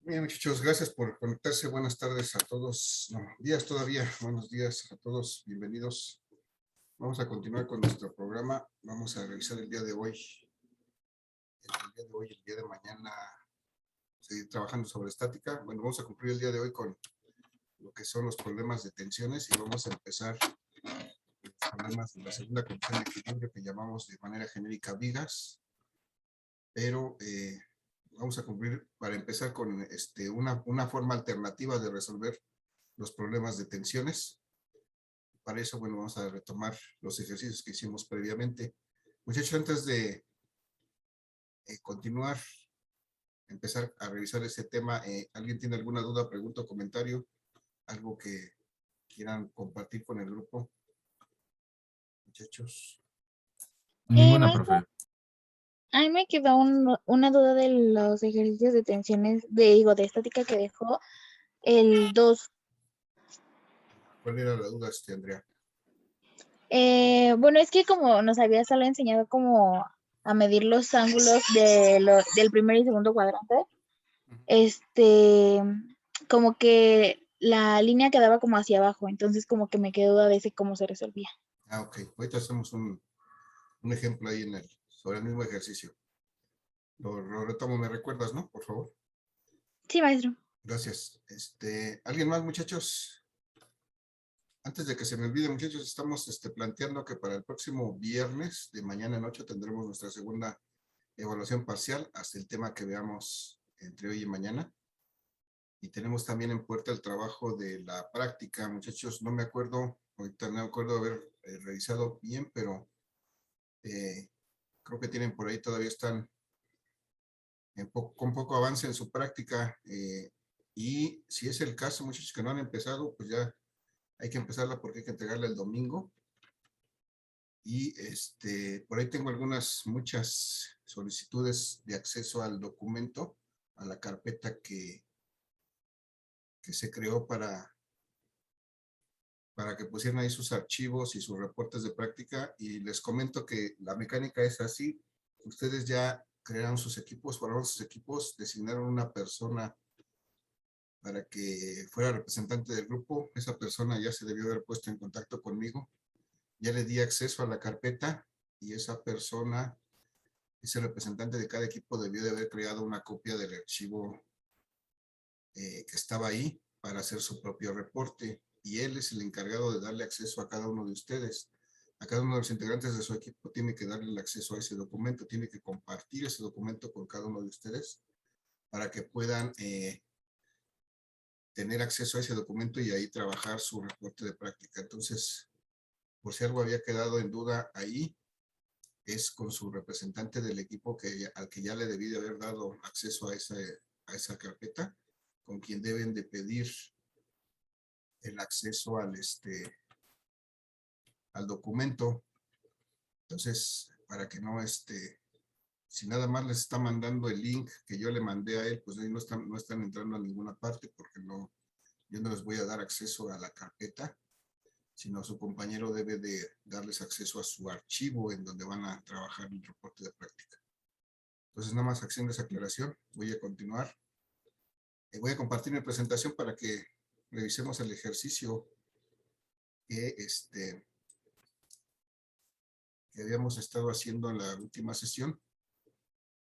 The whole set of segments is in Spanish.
Bien, muchachos, gracias por conectarse. Buenas tardes a todos. No, días todavía. Buenos días a todos. Bienvenidos. Vamos a continuar con nuestro programa. Vamos a revisar el día de hoy. El día de mañana, seguir trabajando sobre estática. Bueno, vamos a cumplir el día de hoy con lo que son los problemas de tensiones y vamos a empezar los problemas de la segunda condición de equilibrio que llamamos de manera genérica vigas. Pero vamos a cumplir para empezar con una forma alternativa de resolver los problemas de tensiones. Para eso, bueno, vamos a retomar los ejercicios que hicimos previamente. Muchachos, antes de continuar, empezar a revisar ese tema, ¿alguien tiene alguna duda, pregunta o comentario? ¿Algo que quieran compartir con el grupo? Muchachos. Ninguna, Maestro, profe. a mí me quedó una duda de los ejercicios de tensiones, de estática que dejó el 2. ¿Cuál era la duda, Andrea? Bueno, es que como nos había solo enseñado como a medir los ángulos del primer y segundo cuadrante, como que la línea quedaba como hacia abajo, entonces como que me quedó duda de ese cómo se resolvía. Ok. Ahorita hacemos un ejemplo ahí sobre el mismo ejercicio. Lo retomo, ¿me recuerdas, no? Por favor. Sí, maestro. Gracias. ¿Alguien más, muchachos? Antes de que se me olvide, muchachos, estamos planteando que para el próximo viernes de mañana en 8 tendremos nuestra segunda evaluación parcial hasta el tema que veamos entre hoy y mañana. Y tenemos también en puerta el trabajo de la práctica. Muchachos, no me acuerdo, ahorita no me acuerdo haber revisado bien, pero creo que tienen por ahí, todavía están con poco avance en su práctica. Y si es el caso, muchachos que no han empezado, pues ya hay que empezarla porque hay que entregarla el domingo. Y por ahí tengo muchas solicitudes de acceso al documento, a la carpeta que se creó para que pusieran ahí sus archivos y sus reportes de práctica. Y les comento que la mecánica es así. Ustedes ya crearon sus equipos, formaron sus equipos, designaron una persona para que fuera representante del grupo. Esa persona ya se debió haber puesto en contacto conmigo. Ya le di acceso a la carpeta y esa persona, ese representante de cada equipo, debió de haber creado una copia del archivo que estaba ahí para hacer su propio reporte, y él es el encargado de darle acceso a cada uno de ustedes. A cada uno de los integrantes de su equipo tiene que darle el acceso a ese documento, tiene que compartir ese documento con cada uno de ustedes para que puedan tener acceso a ese documento y ahí trabajar su reporte de práctica. Entonces, por si algo había quedado en duda ahí, es con su representante del equipo al que ya le debí de haber dado acceso a esa carpeta, con quien deben de pedir el acceso al documento. Entonces, para que no, si nada más les está mandando el link que yo le mandé a él, pues ahí no están entrando a ninguna parte, porque yo no les voy a dar acceso a la carpeta, sino su compañero debe de darles acceso a su archivo en donde van a trabajar el reporte de práctica. Entonces, nada más haciendo esa aclaración, voy a continuar. Voy a compartir mi presentación para que revisemos el ejercicio que, que habíamos estado haciendo en la última sesión.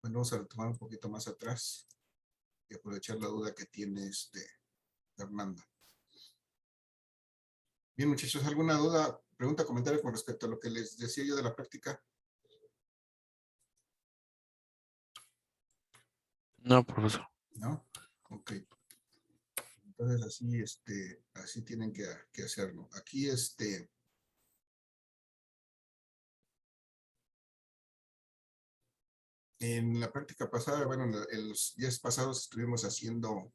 Bueno, vamos a retomar un poquito más atrás y aprovechar la duda que tiene Fernanda. Bien, muchachos, ¿alguna duda, pregunta, comentario con respecto a lo que les decía yo de la práctica? No, profesor. ¿No? Ok. Entonces así tienen que hacerlo. Aquí en la práctica pasada, bueno, en los días pasados estuvimos haciendo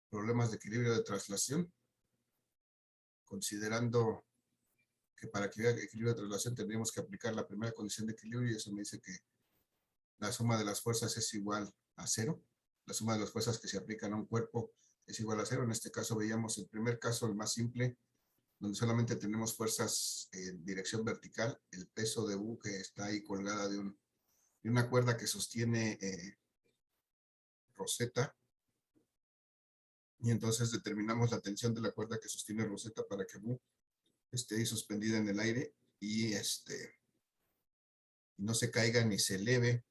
problemas de equilibrio de traslación, considerando que para que haya equilibrio de traslación tendríamos que aplicar la primera condición de equilibrio, y eso me dice que la suma de las fuerzas es igual a 0. La suma de las fuerzas que se aplican a un cuerpo es igual a 0. En este caso veíamos el primer caso, el más simple, donde solamente tenemos fuerzas en dirección vertical, el peso de U que está ahí colgada de una cuerda que sostiene roseta. Y entonces determinamos la tensión de la cuerda que sostiene roseta para que Bu esté ahí suspendida en el aire y no se caiga ni se eleve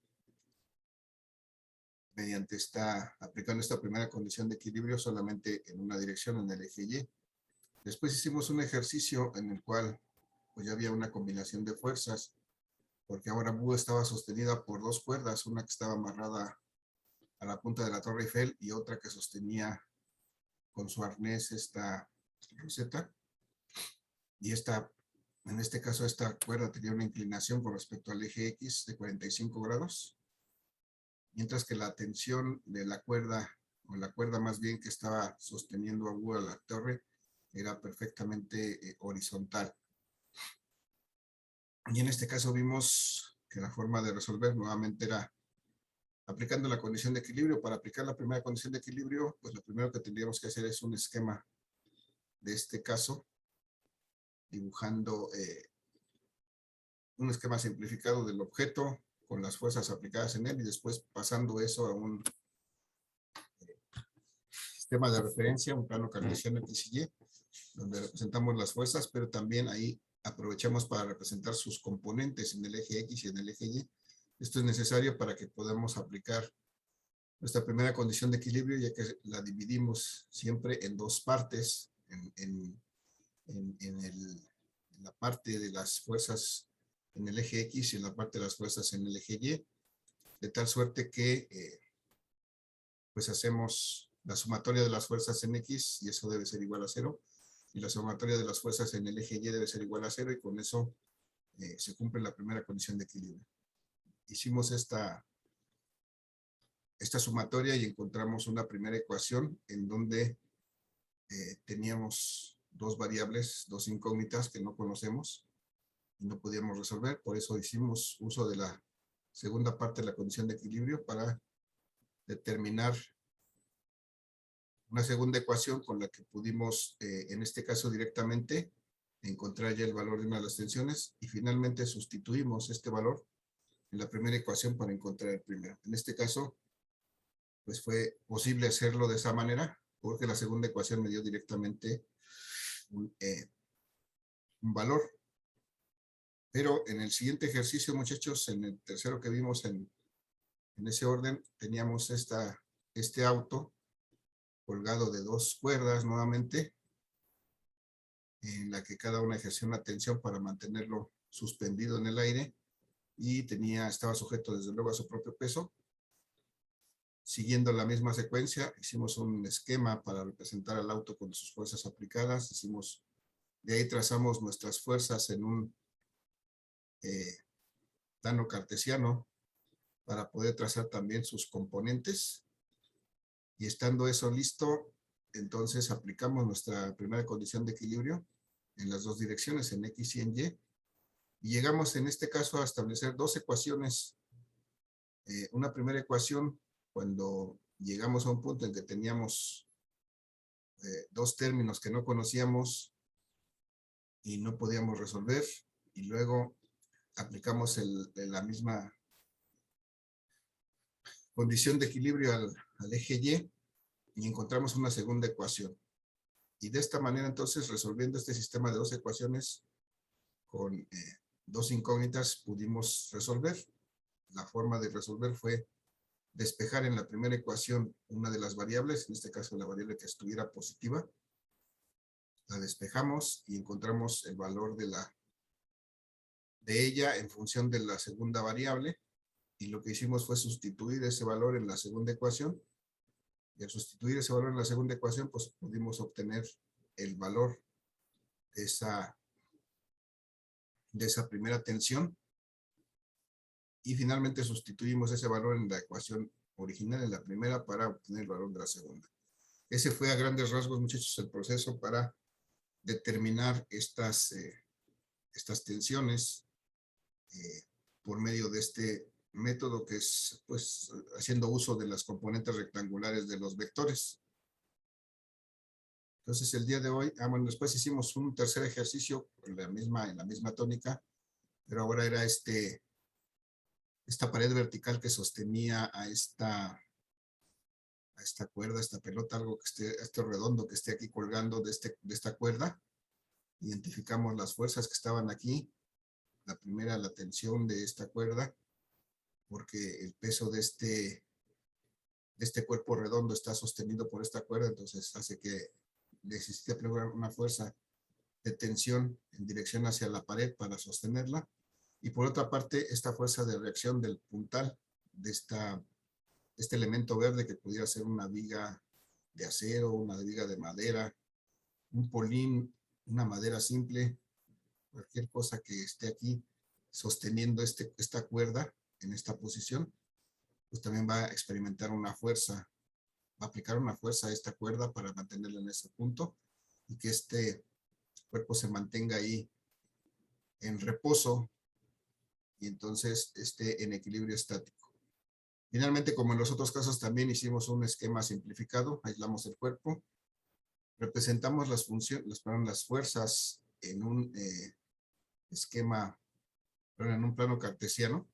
mediante aplicando esta primera condición de equilibrio solamente en una dirección, en el eje Y. Después hicimos un ejercicio en el cual pues ya había una combinación de fuerzas, porque ahora Bu estaba sostenida por dos cuerdas, una que estaba amarrada a la punta de la Torre Eiffel y otra que sostenía con su arnés esta roseta. Y en este caso, esta cuerda tenía una inclinación con respecto al eje X de 45 grados, mientras que la tensión de la cuerda, o la cuerda más bien que estaba sosteniendo a la torre, era perfectamente horizontal. Y en este caso vimos que la forma de resolver nuevamente era aplicando la condición de equilibrio. Para aplicar la primera condición de equilibrio, pues lo primero que tendríamos que hacer es un esquema de este caso, dibujando un esquema simplificado del objeto con las fuerzas aplicadas en él y después pasando eso a un sistema de referencia, un plano cartesiano X y Y, donde representamos las fuerzas, pero también ahí aprovechamos para representar sus componentes en el eje X y en el eje Y. Esto es necesario para que podamos aplicar nuestra primera condición de equilibrio, ya que la dividimos siempre en dos partes, en la parte de las fuerzas en el eje X y en la parte de las fuerzas en el eje Y, de tal suerte que pues hacemos la sumatoria de las fuerzas en X y eso debe ser igual a 0, y la sumatoria de las fuerzas en el eje Y debe ser igual a 0, y con eso se cumple la primera condición de equilibrio. Hicimos esta sumatoria y encontramos una primera ecuación en donde teníamos dos variables, dos incógnitas que no conocemos y no podíamos resolver. Por eso hicimos uso de la segunda parte de la condición de equilibrio para determinar una segunda ecuación con la que pudimos, en este caso directamente, encontrar ya el valor de una de las tensiones, y finalmente sustituimos este valor en la primera ecuación para encontrar el primero. En este caso, pues fue posible hacerlo de esa manera, porque la segunda ecuación me dio directamente un valor. Pero en el siguiente ejercicio, muchachos, en el tercero que vimos en ese orden, teníamos este auto colgado de dos cuerdas nuevamente, en la que cada una ejercía una tensión para mantenerlo suspendido en el aire, y estaba sujeto desde luego a su propio peso. Siguiendo la misma secuencia, hicimos un esquema para representar al auto con sus fuerzas aplicadas. De ahí trazamos nuestras fuerzas en un plano cartesiano para poder trazar también sus componentes. Y estando eso listo, entonces aplicamos nuestra primera condición de equilibrio en las dos direcciones, en X y en Y. Y llegamos en este caso a establecer dos ecuaciones. Una primera ecuación cuando llegamos a un punto en que teníamos dos términos que no conocíamos y no podíamos resolver, y luego aplicamos la misma condición de equilibrio al eje y encontramos una segunda ecuación. Y de esta manera, entonces, resolviendo este sistema de dos ecuaciones con dos incógnitas, pudimos resolver. La forma de resolver fue despejar en la primera ecuación una de las variables, en este caso la variable que estuviera positiva. La despejamos y encontramos el valor de ella en función de la segunda variable, y lo que hicimos fue sustituir ese valor en la segunda ecuación, y al sustituir ese valor en la segunda ecuación, pues pudimos obtener el valor de esa primera tensión, y finalmente sustituimos ese valor en la ecuación original, en la primera, para obtener el valor de la segunda. Ese fue a grandes rasgos, muchachos, el proceso para determinar estas tensiones por medio de este método, que es pues haciendo uso de las componentes rectangulares de los vectores. Entonces el día de hoy, bueno, después hicimos un tercer ejercicio en la misma tónica, pero ahora era esta pared vertical que sostenía a esta esta cuerda, esta pelota, algo que esté, este redondo que esté aquí colgando de esta cuerda. Identificamos las fuerzas que estaban aquí. La primera, la tensión de esta cuerda, porque el peso de este cuerpo redondo está sostenido por esta cuerda, entonces hace que necesite aplicar una fuerza de tensión en dirección hacia la pared para sostenerla. Y por otra parte, esta fuerza de reacción del puntal de este elemento verde, que pudiera ser una viga de acero, una viga de madera, un polín, una madera simple, cualquier cosa que esté aquí sosteniendo esta cuerda en esta posición, pues también va a experimentar una fuerza, va a aplicar una fuerza a esta cuerda para mantenerla en ese punto y que este cuerpo se mantenga ahí en reposo y entonces esté en equilibrio estático. Finalmente, como en los otros casos, también hicimos un esquema simplificado, aislamos el cuerpo, representamos las funciones, las fuerzas en un esquema, en un plano cartesiano,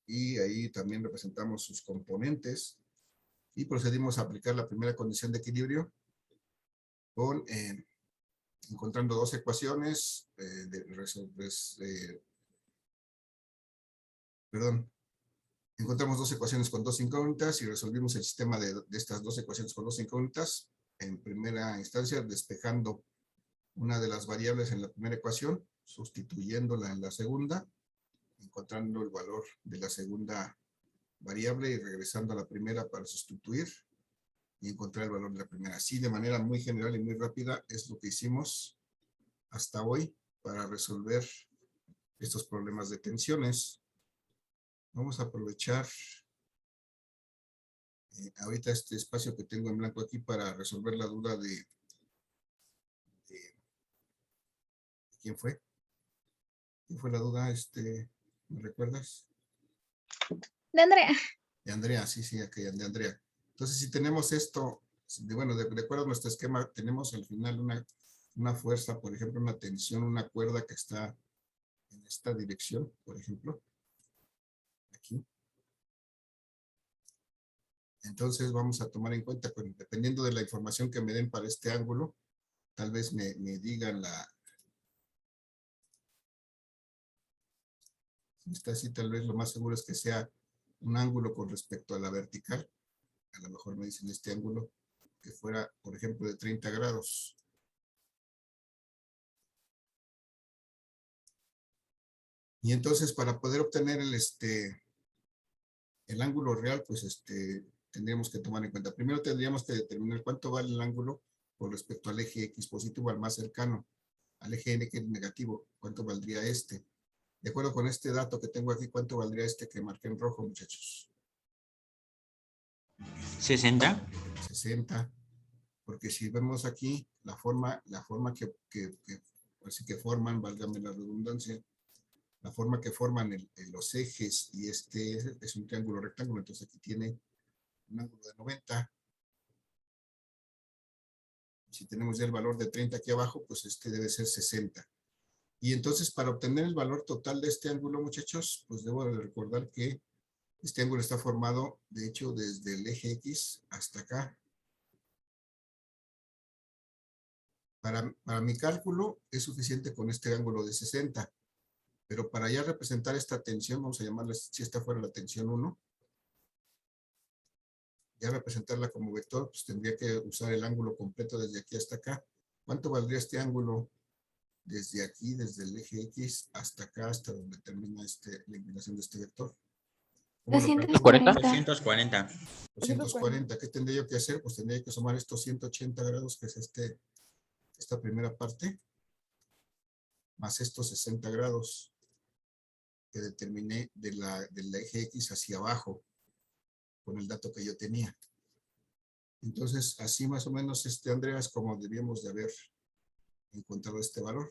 y ahí también representamos sus componentes y procedimos a aplicar la primera condición de equilibrio con encontrando dos ecuaciones encontramos dos ecuaciones con dos incógnitas y resolvimos el sistema de estas dos ecuaciones con dos incógnitas en primera instancia, despejando una de las variables en la primera ecuación, sustituyéndola en la segunda, encontrando el valor de la segunda variable y regresando a la primera para sustituir y encontrar el valor de la primera. Así, de manera muy general y muy rápida, es lo que hicimos hasta hoy para resolver estos problemas de tensiones. Vamos a aprovechar ahorita este espacio que tengo en blanco aquí para resolver la duda de ¿quién fue? ¿Quién fue la duda? ¿Me recuerdas? De Andrea. De Andrea, sí, aquella de Andrea. Entonces, si tenemos esto, bueno, de acuerdo a nuestro esquema, tenemos al final una fuerza, por ejemplo, una tensión, una cuerda que está en esta dirección, por ejemplo, aquí. Entonces, vamos a tomar en cuenta, pues, dependiendo de la información que me den para este ángulo, tal vez me digan si está así, tal vez lo más seguro es que sea un ángulo con respecto a la vertical. A lo mejor me dicen este ángulo que fuera, por ejemplo, de 30 grados. Y entonces, para poder obtener el ángulo real, pues tendríamos que tomar en cuenta. Primero tendríamos que determinar cuánto vale el ángulo con respecto al eje X positivo, al más cercano, al eje N que es negativo. ¿Cuánto valdría este? De acuerdo con este dato que tengo aquí, ¿cuánto valdría este que marqué en rojo, muchachos? 60. 60. Porque si vemos aquí la forma así que forman, válgame la redundancia, la forma que forman los ejes y este es un triángulo rectángulo, entonces aquí tiene un ángulo de 90. Si tenemos ya el valor de 30 aquí abajo, pues este debe ser 60. Y entonces, para obtener el valor total de este ángulo, muchachos, pues debo de recordar que este ángulo está formado, de hecho, desde el eje X hasta acá. Para mi cálculo es suficiente con este ángulo de 60, pero para ya representar esta tensión, vamos a llamarla, si esta fuera la tensión 1, ya representarla como vector, pues tendría que usar el ángulo completo desde aquí hasta acá. ¿Cuánto valdría este ángulo desde aquí, desde el eje X hasta acá, hasta donde termina la inclinación de este vector? ¿Cómo lo calculo? 240. 240. ¿Qué tendría yo que hacer? Pues tendría que sumar estos 180 grados, que es esta primera parte, más estos 60 grados que determiné del eje X hacia abajo, con el dato que yo tenía. Entonces, así más o menos, Andrea, es como debíamos de haber encontrado este valor.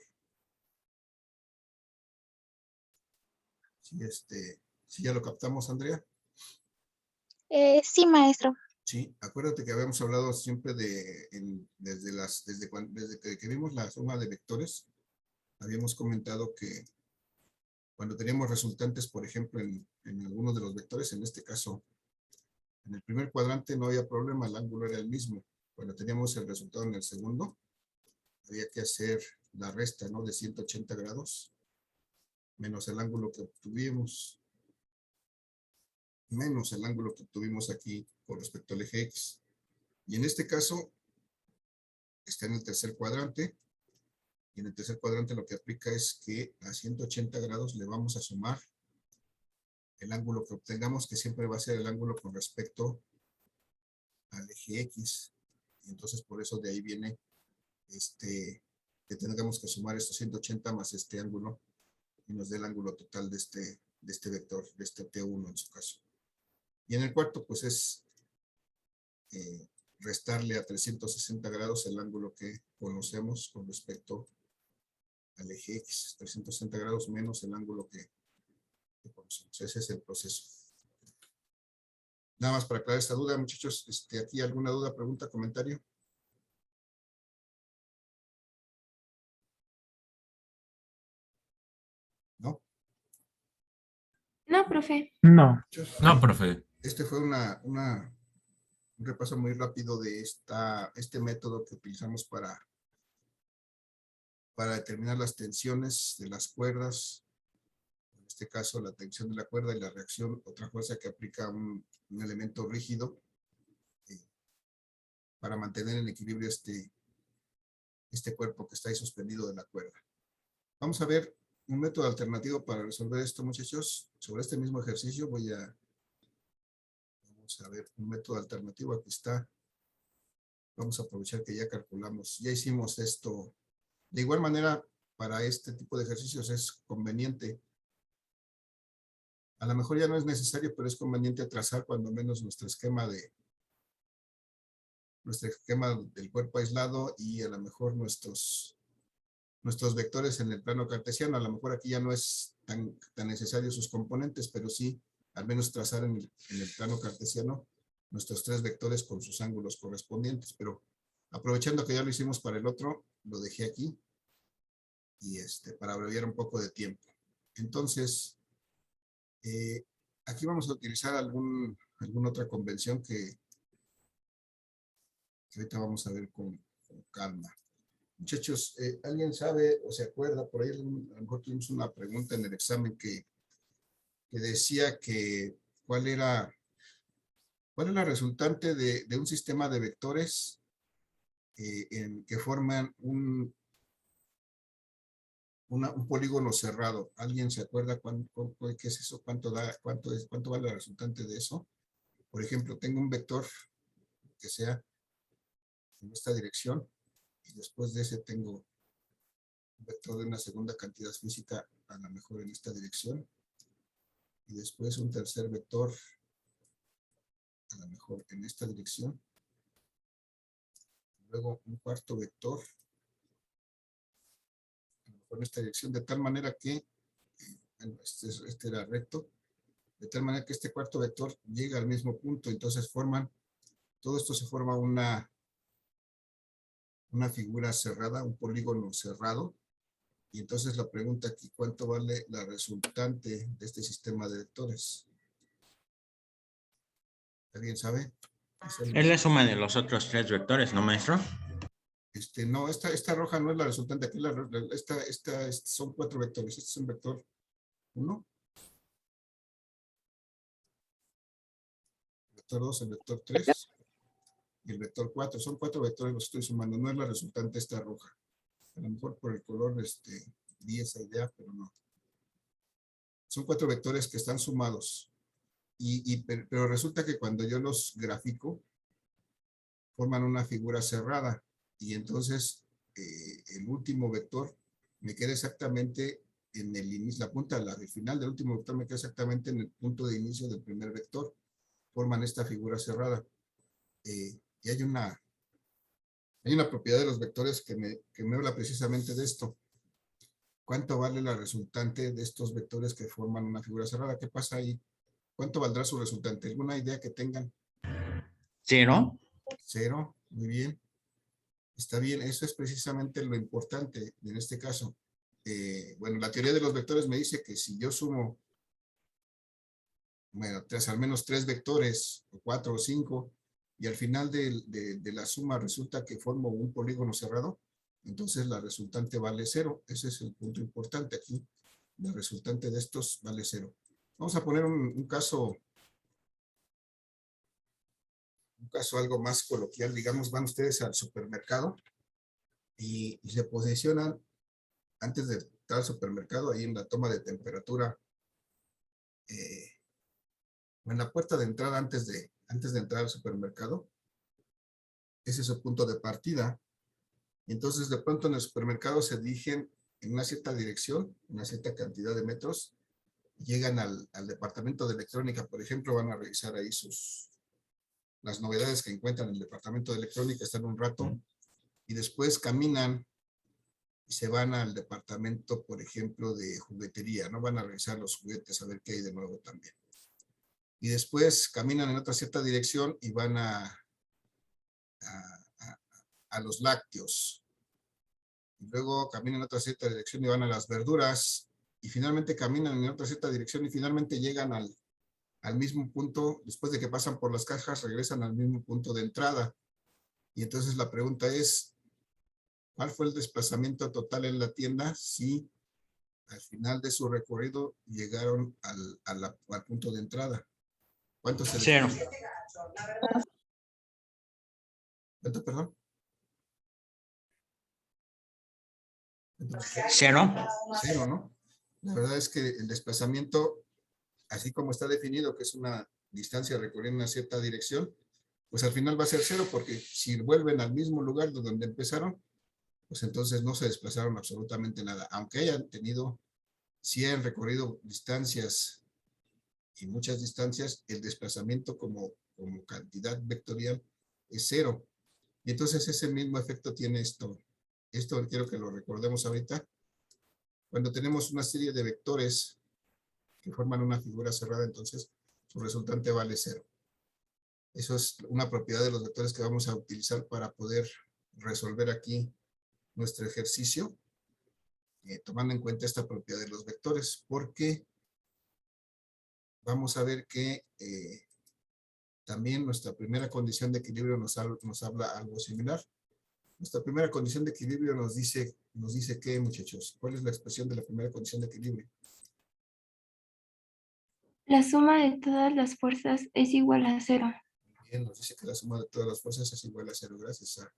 ¿Sí ya lo captamos, Andrea? Sí, maestro. Sí, acuérdate que habíamos hablado siempre desde que vimos la suma de vectores, habíamos comentado que cuando teníamos resultantes, por ejemplo, en alguno de los vectores, en este caso En el primer cuadrante no había problema, el ángulo era el mismo. Cuando teníamos el resultado en el segundo, había que hacer la resta, ¿no? De 180 grados, menos el ángulo que obtuvimos, menos el ángulo que obtuvimos aquí con respecto al eje X. Y en este caso, está en el tercer cuadrante, y en el tercer cuadrante lo que aplica es que a 180 grados le vamos a sumar el ángulo que obtengamos, que siempre va a ser el ángulo con respecto al eje X. Y entonces por eso de ahí viene que tengamos que sumar estos 180 más este ángulo y nos dé el ángulo total de este vector, de este T1 en su caso. Y en el cuarto pues es restarle a 360 grados el ángulo que conocemos con respecto al eje X, 360 grados menos el ángulo que conocemos. Ese es el proceso. Nada más para aclarar esta duda, muchachos. ¿Aquí alguna duda, pregunta, comentario? ¿No? No, profe. No. Muchachos, No, profe. este fue un repaso muy rápido de este método que utilizamos para determinar las tensiones de las cuerdas. En este caso, la tensión de la cuerda y la reacción, otra fuerza que aplica un elemento rígido para mantener en equilibrio este cuerpo que está ahí suspendido de la cuerda. Vamos a ver un método alternativo para resolver esto, muchachos. Sobre este mismo ejercicio vamos a ver un método alternativo. Aquí está. Vamos a aprovechar que ya calculamos, ya hicimos esto. De igual manera, para este tipo de ejercicios es conveniente. A lo mejor ya no es necesario, pero es conveniente trazar cuando menos nuestro esquema del cuerpo aislado y a lo mejor nuestros vectores en el plano cartesiano. A lo mejor aquí ya no es tan necesario sus componentes, pero sí al menos trazar en el plano cartesiano nuestros tres vectores con sus ángulos correspondientes. Pero aprovechando que ya lo hicimos para el otro, lo dejé aquí y para abreviar un poco de tiempo. Entonces, aquí vamos a utilizar alguna otra convención que ahorita vamos a ver con calma. Muchachos, ¿alguien sabe o se acuerda? Por ahí a lo mejor tuvimos una pregunta en el examen que decía que cuál era la resultante de un sistema de vectores que forman un polígono cerrado. ¿Alguien se acuerda qué es eso? ¿Cuánto vale la resultante de eso? Por ejemplo, tengo un vector que sea en esta dirección y después de ese tengo un vector de una segunda cantidad física a lo mejor en esta dirección y después un tercer vector a lo mejor en esta dirección, luego un cuarto vector a lo mejor en esta dirección, de tal manera que este era recto, de tal manera que este cuarto vector llega al mismo punto. Entonces todo esto se forma una figura cerrada, un polígono cerrado. Y entonces la pregunta aquí, ¿cuánto vale la resultante de este sistema de vectores? ¿Alguien sabe? Es la suma de los otros tres vectores, ¿no, maestro? No, esta roja no es la resultante. Aquí son 4 vectores. Este es un vector 1, el vector 2, el vector 3 y el vector 4. Son 4 vectores los estoy sumando. No es la resultante esta roja. A lo mejor por el color di esa idea, pero no. Son 4 vectores que están sumados. Pero resulta que cuando yo los grafico, forman una figura cerrada. Y entonces el último vector me queda exactamente en el inicio, la punta, el final del último vector me queda exactamente en el punto de inicio del primer vector. Forman esta figura cerrada. Y hay una propiedad de los vectores que me habla precisamente de esto. ¿Cuánto vale la resultante de estos vectores que forman una figura cerrada? ¿Qué pasa ahí? ¿Cuánto valdrá su resultante? ¿Alguna idea que tengan? 0. 0, muy bien. Está bien, eso es precisamente lo importante en este caso. Bueno, la teoría de los vectores me dice que si yo sumo bueno, al menos 3 vectores, o 4 o 5, y al final de la suma resulta que formo un polígono cerrado, entonces la resultante vale 0. Ese es el punto importante aquí. La resultante de estos vale 0. Vamos a poner un caso algo más coloquial. Digamos, van ustedes al supermercado y se posicionan antes de entrar al supermercado, ahí en la toma de temperatura, en la puerta de entrada antes de entrar al supermercado. Ese es su punto de partida. Entonces, de pronto en el supermercado se dirigen en una cierta dirección, una cierta cantidad de metros, llegan al departamento de electrónica, por ejemplo, van a revisar ahí las novedades que encuentran en el departamento de electrónica, están un rato, y después caminan y se van al departamento, por ejemplo, de juguetería, ¿no? Van a revisar los juguetes, a ver qué hay de nuevo también. Y después caminan en otra cierta dirección y van a los lácteos. Y luego caminan en otra cierta dirección y van a las verduras. Y finalmente caminan en otra cierta dirección y finalmente llegan al mismo punto. Después de que pasan por las cajas, regresan al mismo punto de entrada. Y entonces la pregunta es, ¿cuál fue el desplazamiento total en la tienda si al final de su recorrido llegaron al punto de entrada? ¿Cuánto se 0. ¿Cuánto, perdón? 0. 0, ¿no? La verdad es que el desplazamiento, así como está definido, que es una distancia recorriendo una cierta dirección, pues al final va a ser 0, porque si vuelven al mismo lugar de donde empezaron, pues entonces no se desplazaron absolutamente nada. Aunque hayan tenido, si han recorrido distancias y muchas distancias, el desplazamiento como cantidad vectorial es 0. Y entonces ese mismo efecto tiene esto. Esto quiero que lo recordemos ahorita. Cuando tenemos una serie de vectores que forman una figura cerrada, entonces su resultante vale 0. Eso es una propiedad de los vectores que vamos a utilizar para poder resolver aquí nuestro ejercicio, tomando en cuenta esta propiedad de los vectores, porque vamos a ver que también nuestra primera condición de equilibrio nos habla algo similar. Nuestra primera condición de equilibrio nos dice ¿qué, muchachos? ¿Cuál es la expresión de la primera condición de equilibrio? La suma de todas las fuerzas es igual a 0. Bien, nos dice que la suma de todas las fuerzas es igual a 0. Gracias, Sara.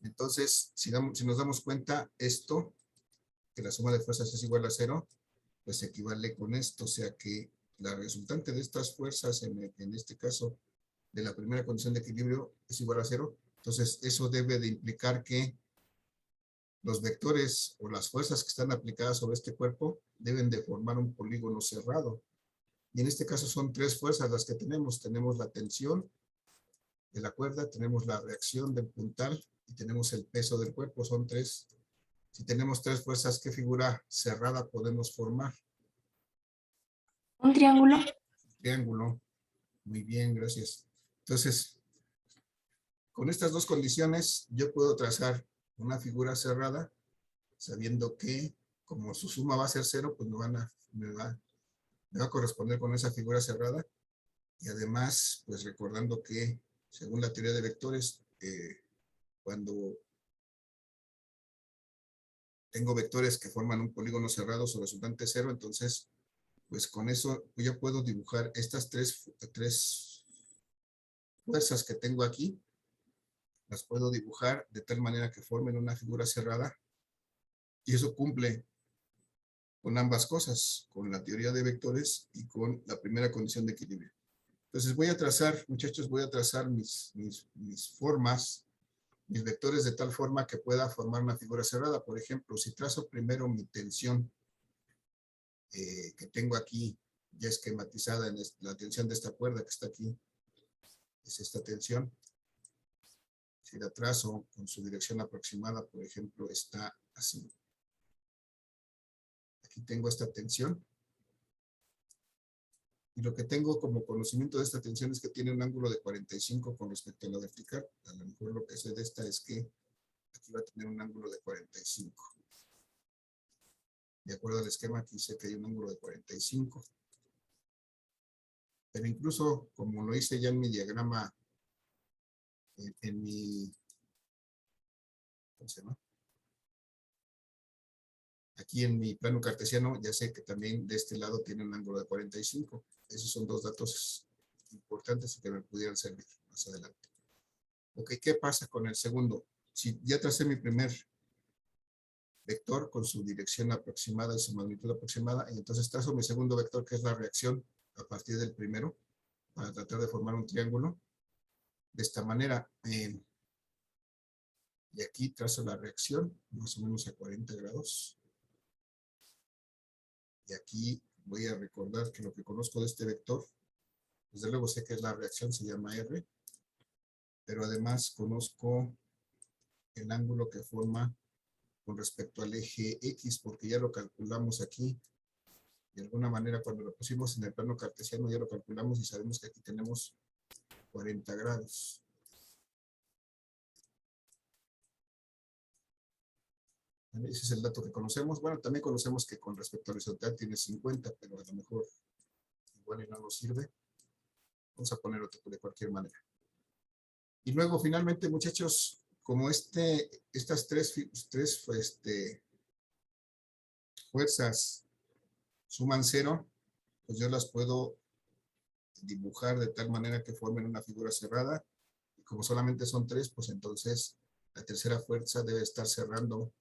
Entonces, si nos damos cuenta, esto, que la suma de fuerzas es igual a 0, pues equivale con esto, o sea que la resultante de estas fuerzas, en este caso, de la primera condición de equilibrio, es igual a 0. Entonces, eso debe de implicar que los vectores o las fuerzas que están aplicadas sobre este cuerpo deben de formar un polígono cerrado. Y en este caso son 3 fuerzas las que tenemos. Tenemos la tensión de la cuerda, tenemos la reacción del puntal y tenemos el peso del cuerpo. Son 3. Si tenemos 3 fuerzas, ¿qué figura cerrada podemos formar? Un triángulo. Triángulo. Muy bien, gracias. Entonces, con estas dos condiciones, yo puedo trazar una figura cerrada, sabiendo que, como su suma va a ser 0, pues me va a corresponder con esa figura cerrada. Y además, pues recordando que, según la teoría de vectores, cuando tengo vectores que forman un polígono cerrado, su resultante es 0, entonces, pues con eso yo puedo dibujar estas tres fuerzas que tengo aquí, las puedo dibujar de tal manera que formen una figura cerrada, y eso cumple con ambas cosas, con la teoría de vectores y con la primera condición de equilibrio. Entonces voy a trazar, muchachos, voy a trazar mis formas, mis vectores de tal forma que pueda formar una figura cerrada. Por ejemplo, si trazo primero mi tensión que tengo aquí ya esquematizada en la tensión de esta cuerda que está aquí, es esta tensión. Si la trazo con su dirección aproximada, por ejemplo, está así. Aquí tengo esta tensión. Y lo que tengo como conocimiento de esta tensión es que tiene un ángulo de 45 con respecto a la vertical. A lo mejor lo que sé de esta es que aquí va a tener un ángulo de 45. De acuerdo al esquema, aquí sé que hay un ángulo de 45. Pero incluso, como lo hice ya en mi diagrama, en mi, ¿cómo se llama? Aquí en mi plano cartesiano, ya sé que también de este lado tiene un ángulo de 45. Esos son dos datos importantes que me pudieran servir más adelante. Ok, ¿qué pasa con el segundo? Si ya tracé mi primer vector con su dirección aproximada y su magnitud aproximada, y entonces trazo mi segundo vector, que es la reacción a partir del primero, para tratar de formar un triángulo. De esta manera, y aquí trazo la reacción, más o menos a 40 grados. Y aquí voy a recordar que lo que conozco de este vector, desde luego sé que es la reacción, se llama R, pero además conozco el ángulo que forma con respecto al eje X, porque ya lo calculamos aquí. De alguna manera, cuando lo pusimos en el plano cartesiano, ya lo calculamos y sabemos que aquí tenemos 40 grados. Ese es el dato que conocemos. Bueno, también conocemos que con respecto al horizontal tiene 50, pero a lo mejor igual y no nos sirve. Vamos a poner otro de cualquier manera. Y luego, finalmente, muchachos, como estas tres fuerzas suman 0, pues yo las puedo dibujar de tal manera que formen una figura cerrada. Y como solamente son 3, pues entonces la tercera fuerza debe estar cerrando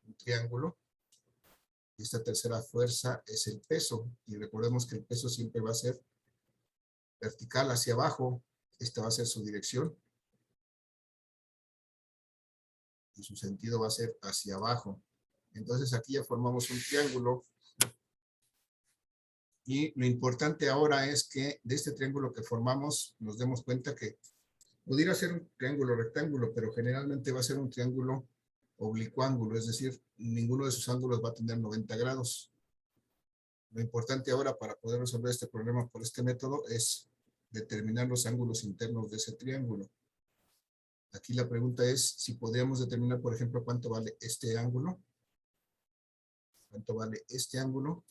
un triángulo. Y esta tercera fuerza es el peso. Y recordemos que el peso siempre va a ser vertical hacia abajo. Esta va a ser su dirección. Y su sentido va a ser hacia abajo. Entonces aquí ya formamos un triángulo. Y lo importante ahora es que de este triángulo que formamos nos demos cuenta que pudiera ser un triángulo rectángulo, pero generalmente va a ser un triángulo oblicuángulo, es decir, ninguno de sus ángulos va a tener 90 grados. Lo importante ahora para poder resolver este problema por este método es determinar los ángulos internos de ese triángulo. Aquí la pregunta es si podríamos determinar, por ejemplo, cuánto vale este ángulo. ¿Cuánto vale este ángulo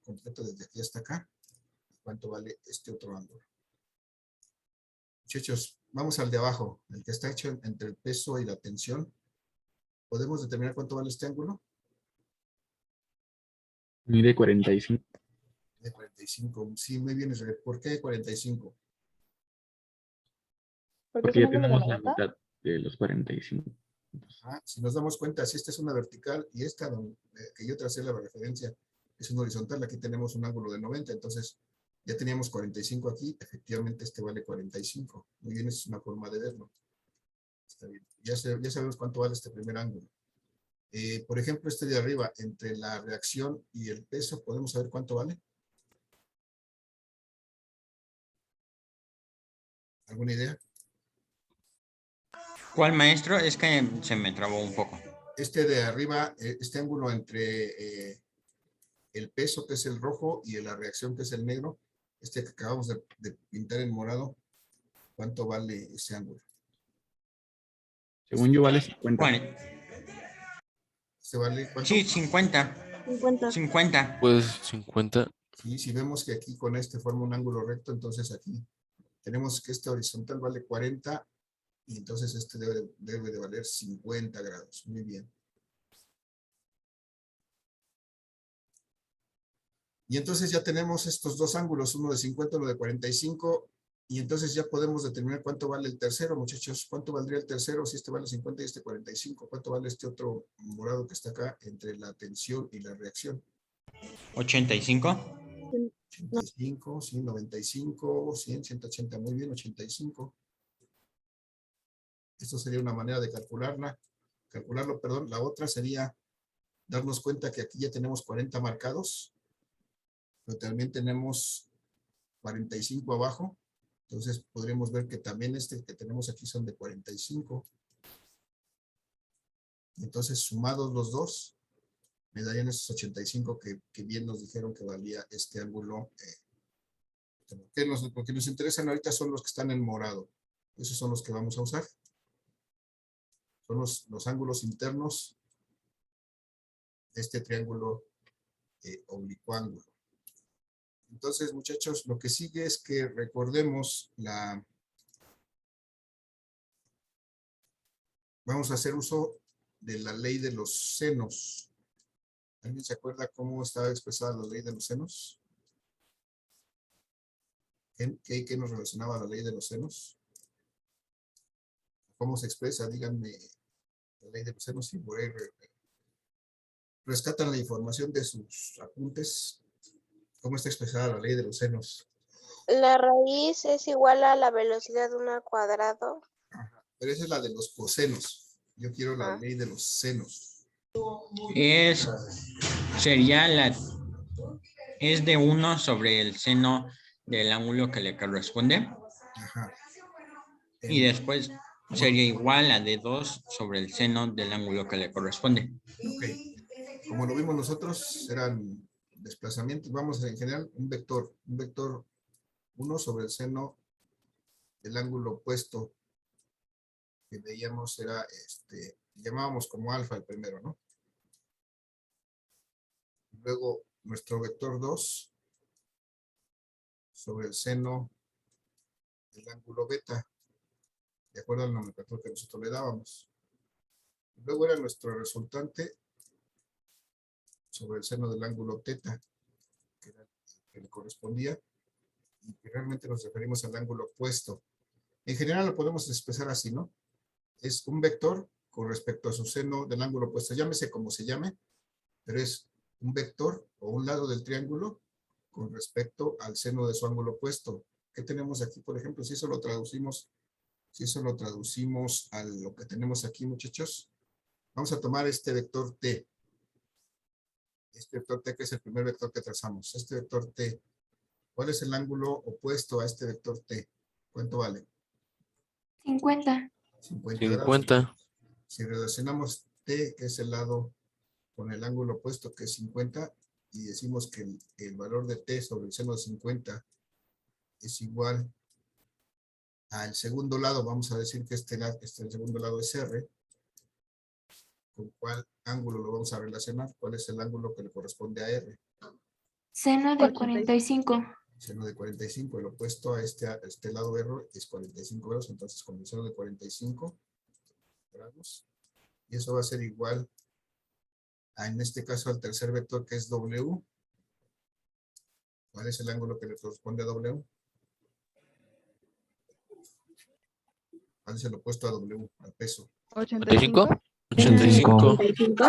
completo desde aquí hasta acá? ¿Cuánto vale este otro ángulo? Muchachos, vamos al de abajo, el que está hecho entre el peso y la tensión. ¿Podemos determinar cuánto vale este ángulo? Mide 45. De 45. Sí, muy bien, Israel. ¿Por qué 45? Porque es Porque un ya ángulo de tenemos la 90. mitad de los 45. Si nos damos cuenta, si esta es una vertical y esta que yo tracé la referencia es una horizontal, aquí tenemos un ángulo de 90, entonces ya teníamos 45 aquí, efectivamente este vale 45. Muy bien, esa es una forma de verlo. Está bien. Ya sabemos cuánto vale este primer ángulo. Por ejemplo, este de arriba, entre la reacción y el peso, ¿podemos saber cuánto vale? ¿Alguna idea? ¿Cuál, maestro? Es que se me trabó un poco. Este de arriba, este ángulo entre el peso, que es el rojo, y la reacción, que es el negro, este que acabamos de pintar en morado, ¿cuánto vale ese ángulo? Según yo vale 50. ¿Cuál? ¿Este vale cuánto? Sí, 50. 50. 50. Pues 50. Sí, si vemos que aquí con este forma un ángulo recto, entonces aquí tenemos que este horizontal vale 40 y entonces este debe de valer 50 grados. Muy bien. Y entonces ya tenemos estos dos ángulos, uno de 50 y uno de 45, y entonces ya podemos determinar cuánto vale el tercero, muchachos. ¿Cuánto valdría el tercero si este vale 50 y este 45? ¿Cuánto vale este otro morado que está acá entre la tensión y la reacción? 85. 85, sí, 95, 100, 180, muy bien, 85. Esto sería una manera de calcularlo, perdón. La otra sería darnos cuenta que aquí ya tenemos 40 marcados, pero también tenemos 45 abajo. Entonces podríamos ver que también este que tenemos aquí son de 45. Entonces sumados los dos, me darían esos 85 que bien nos dijeron que valía este ángulo. Lo que nos interesan ahorita son los que están en morado. Esos son los que vamos a usar. Son los ángulos internos de este triángulo oblicuángulo. Entonces, muchachos, lo que sigue es que recordemos vamos a hacer uso de la ley de los senos. ¿Alguien se acuerda cómo estaba expresada la ley de los senos? ¿Qué nos relacionaba la ley de los senos? ¿Cómo se expresa? Díganme la ley de los senos y por ahí rescatan la información de sus apuntes. ¿Cómo está expresada la ley de los senos? La raíz es igual a la velocidad de una al cuadrado. Ajá. Pero esa es la de los cosenos. Yo quiero la Ah. ley de los senos. Es de 1 sobre el seno del ángulo que le corresponde. Ajá. Y después sería igual a de 2 sobre el seno del ángulo que le corresponde. Ok. Como lo vimos nosotros, eran desplazamientos. Vamos en general, un vector 1 sobre el seno del ángulo opuesto que veíamos era llamábamos como alfa el primero, ¿no? Luego nuestro vector 2 sobre el seno del ángulo beta, de acuerdo al nomenclatura que nosotros le dábamos. Luego era nuestro resultante sobre el seno del ángulo teta, que era el que le correspondía, y que realmente nos referimos al ángulo opuesto. En general lo podemos expresar así, ¿no? Es un vector con respecto a su seno del ángulo opuesto. Llámese como se llame, pero es un vector o un lado del triángulo con respecto al seno de su ángulo opuesto. ¿Qué tenemos aquí, por ejemplo? Si eso lo traducimos a lo que tenemos aquí, muchachos, vamos a tomar este vector T. Este vector T, que es el primer vector que trazamos. Este vector T. ¿Cuál es el ángulo opuesto a este vector T? ¿Cuánto vale? 50. 50 grados. 50. Si relacionamos T, que es el lado, con el ángulo opuesto, que es 50, y decimos que el valor de T sobre el seno de 50 es igual al segundo lado, vamos a decir que el segundo lado es R. ¿Con cuál ángulo lo vamos a relacionar? ¿Cuál es el ángulo que le corresponde a R? Seno de 45. Seno de 45, el opuesto a este lado R es 45 grados, entonces con el seno de 45 grados, y eso va a ser igual a, en este caso, al tercer vector, que es W. ¿Cuál es el ángulo que le corresponde a W? ¿Cuál es el opuesto a W, al peso? 85. 85. 45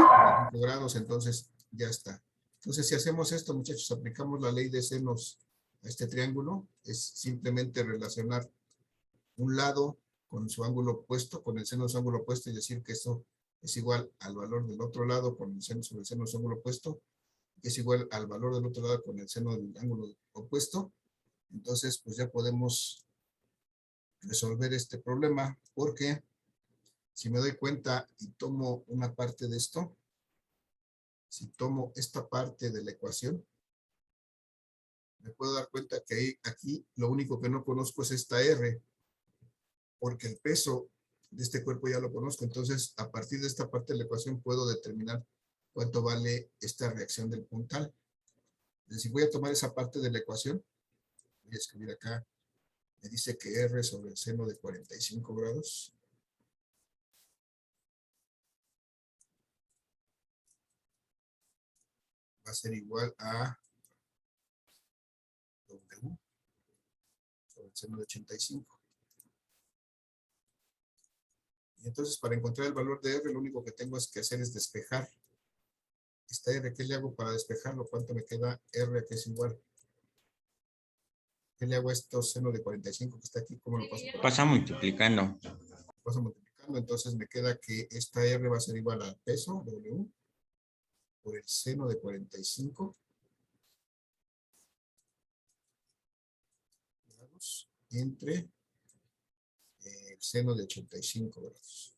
grados, entonces ya está. Entonces, si hacemos esto, muchachos, aplicamos la ley de senos a este triángulo, es simplemente relacionar un lado con su ángulo opuesto, con el seno de su ángulo opuesto, y decir que eso es igual al valor del otro lado con el seno sobre el seno de su ángulo opuesto, que es igual al valor del otro lado con el seno del ángulo opuesto. Entonces, pues ya podemos resolver este problema, porque si me doy cuenta y tomo una parte de esto, si tomo esta parte de la ecuación, me puedo dar cuenta que aquí lo único que no conozco es esta R, porque el peso de este cuerpo ya lo conozco. Entonces, a partir de esta parte de la ecuación puedo determinar cuánto vale esta reacción del puntal. Es decir, voy a tomar esa parte de la ecuación, voy a escribir acá, me dice que R sobre el seno de 45 grados va a ser igual a W sobre el seno de 85. Y entonces, para encontrar el valor de R, lo único que tengo que hacer es despejar esta R. ¿Qué le hago para despejarlo? ¿Cuánto me queda R, que es igual? ¿Qué le hago a esto seno de 45 que está aquí? ¿Cómo lo paso? Pasa multiplicando. Paso multiplicando, entonces me queda que esta R va a ser igual al peso, W, por el seno de 45 grados entre el seno de 85 grados.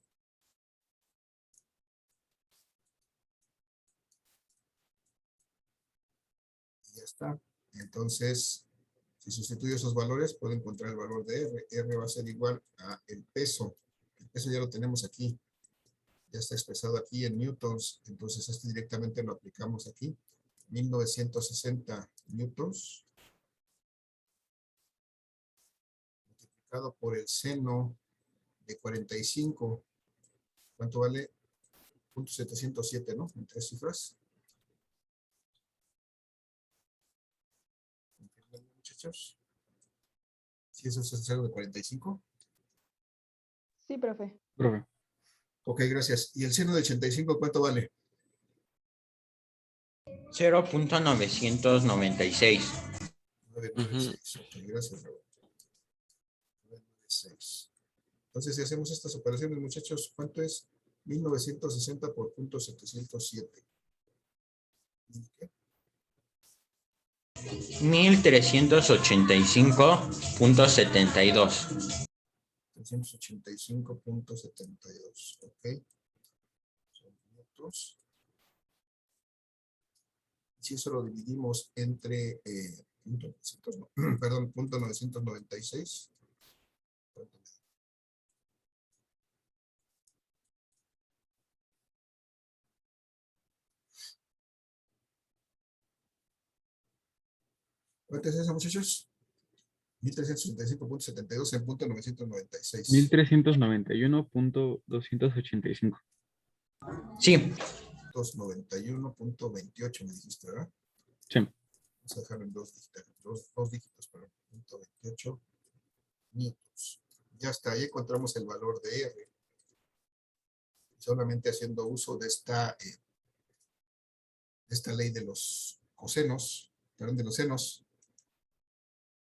Y ya está. Entonces, si sustituyo esos valores, puedo encontrar el valor de R. R va a ser igual a el peso. El peso ya lo tenemos aquí. Ya está expresado aquí en newtons. Entonces, este directamente lo aplicamos aquí. 1960 newtons multiplicado por el seno de 45. ¿Cuánto vale? 0.707, ¿no? En 3 cifras. ¿Entienden, muchachos? ¿Sí eso es el seno de 45? Sí, profe. Profe. Ok, gracias. ¿Y el seno de 85 cuánto vale? 0.996. 996. Ok, gracias, Roberto. 996. Entonces, si hacemos estas operaciones, muchachos, ¿cuánto es? 1960 por 0.707. ¿Qué? 1385.72. 385.72. Ok. Son minutos. Si eso lo dividimos entre perdón, 0.996. ¿Cuánto es eso, muchachos? 1365.72 en 0.996. 1391.285. Sí, 291.28 me dijiste, ¿verdad? Sí. Vamos a dejarlo en dos dígitos, perdón. 0.28 newtons. Ya está, ahí encontramos el valor de R. Solamente haciendo uso de esta ley de los cosenos, perdón, de los senos.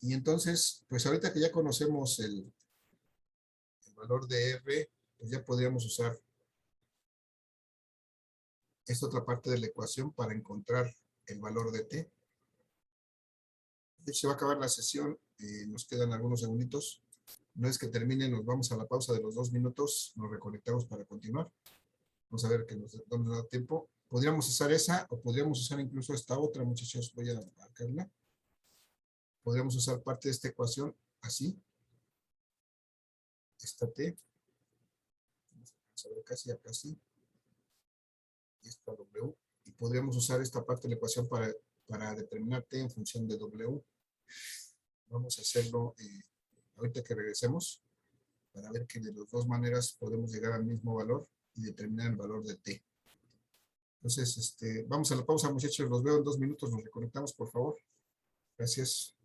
Y entonces, pues ahorita que ya conocemos el valor de R, pues ya podríamos usar esta otra parte de la ecuación para encontrar el valor de T. De hecho, se va a acabar la sesión, nos quedan algunos segunditos. Una vez que termine, nos vamos a la pausa de los 2 minutos, nos reconectamos para continuar. Vamos a ver que dónde nos da tiempo. Podríamos usar esa o podríamos usar incluso esta otra, muchachos, voy a marcarla. Podríamos usar parte de esta ecuación así. Esta T. Vamos a ver casi acá sí. Y esta W. Y podríamos usar esta parte de la ecuación para determinar T en función de W. Vamos a hacerlo ahorita que regresemos para ver que de las dos maneras podemos llegar al mismo valor y determinar el valor de T. Entonces, vamos a la pausa, muchachos. Los veo en 2 minutos. Nos reconectamos, por favor. Gracias.